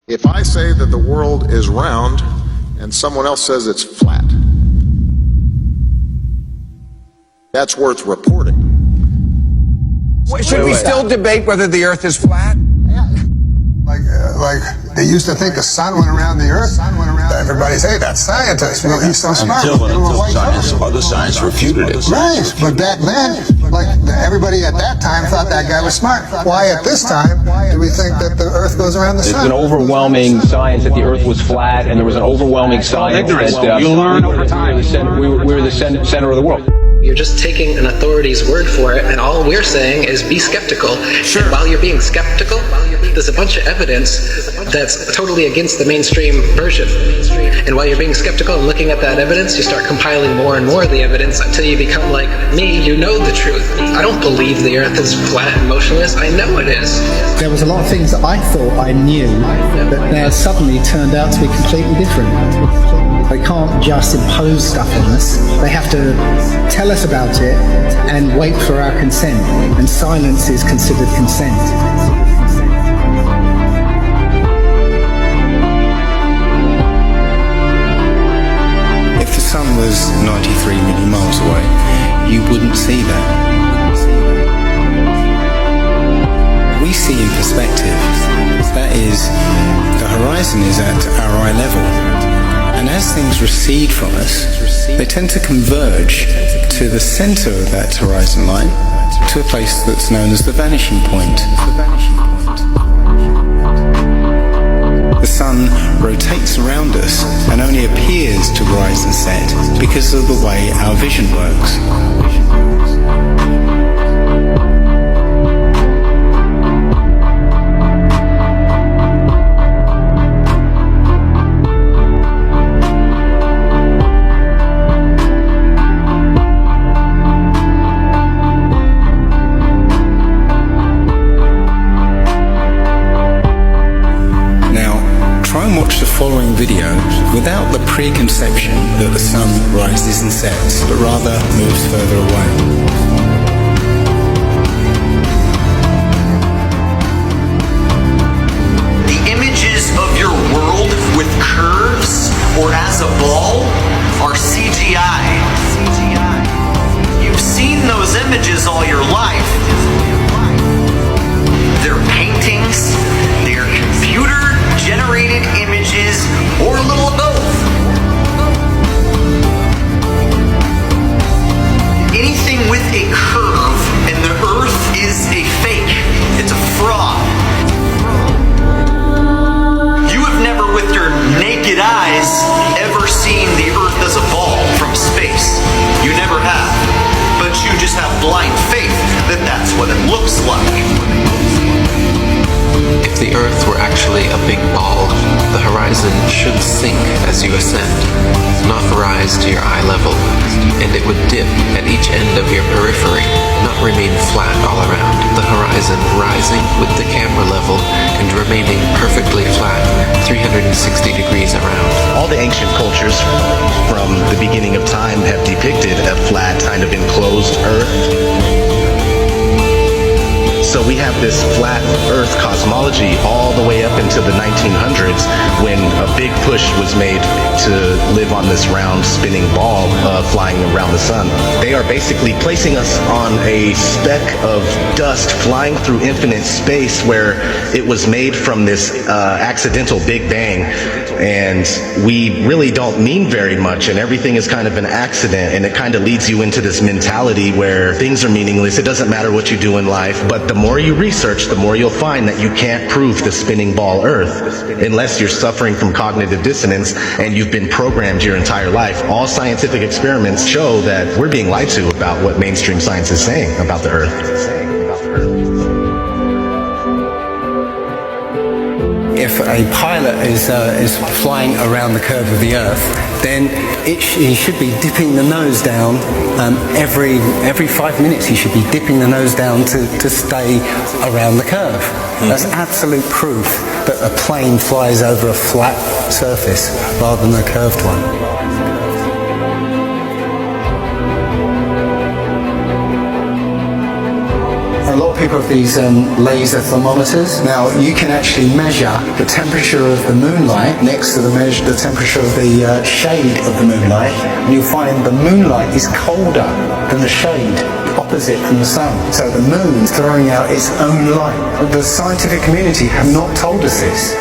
If I say that the world is round and someone else says it's flat, that's worth reporting. Should we still debate whether the Earth is flat? Like they used to think the sun went around the earth. Everybody say that scientist. Well, he's so smart. Other science refuted it. Right, but back then, like everybody at that time thought that guy was smart. Why at this time do we think that the earth goes around the sun? There's an overwhelming science that the earth was flat, and there was an overwhelming science that you'll learn over time. we were the center of the world. You're just taking an authority's word for it, and all we're saying is be skeptical. Sure. And while you're being skeptical, there's a bunch of evidence that's totally against the mainstream version. And while you're being skeptical and looking at that evidence, you start compiling more and more of the evidence until you become like me, you know the truth. I don't believe the earth is flat and motionless. I know it is. There was a lot of things that I thought I knew that now suddenly turned out to be completely different. They can't just impose stuff on us. They have to tell us about it and wait for our consent. And silence is considered consent. If the sun was 93 million miles away, you wouldn't see that. We see in perspective. That is, the horizon is at our eye level. And as things recede from us, they tend to converge to the center of that horizon line, to a place that's known as the vanishing point. The sun rotates around us and only appears to rise and set because of the way our vision works. Watch the following video without the preconception that the sun rises and sets, but rather moves further away. The images of your world with curves or as a ball are CGI. You've seen those images all your life. They're paintings, they're computer-generated images, or a little of both. Anything with a curve and the earth is a fake. It's a fraud. You have never with your naked eyes ever seen the earth as a ball from space. You never have. But you just have blind faith that that's what it looks like. If the Earth were actually a big ball, the horizon should sink as you ascend, not rise to your eye level, and it would dip at each end of your periphery, not remain flat all around, the horizon rising with the camera level and remaining perfectly flat 360 degrees around. All the ancient cultures from the beginning of time have depicted a flat, kind of enclosed Earth. So we have this flat Earth cosmology all the way up into the 1900s when a big push was made to live on this round spinning ball flying around the sun. They are basically placing us on a speck of dust flying through infinite space where it was made from this accidental Big Bang, and we really don't mean very much, and everything is kind of an accident, and it kind of leads you into this mentality where things are meaningless. It doesn't matter what you do in life, but the more you research, the more you'll find that you can't prove the spinning ball Earth unless you're suffering from cognitive dissonance and you've been programmed your entire life. All scientific experiments show that we're being lied to about what mainstream science is saying about the Earth. If a pilot is flying around the curve of the Earth, then he should be dipping the nose down every 5 minutes. He should be dipping the nose down to stay around the curve. That's absolute proof that a plane flies over a flat surface rather than a curved one. lot of people have these laser thermometers. Now, you can actually measure the temperature of the moonlight next to the temperature of the shade of the moonlight, and you'll find the moonlight is colder than the shade opposite from the sun. So the moon is throwing out its own light. The scientific community have not told us this.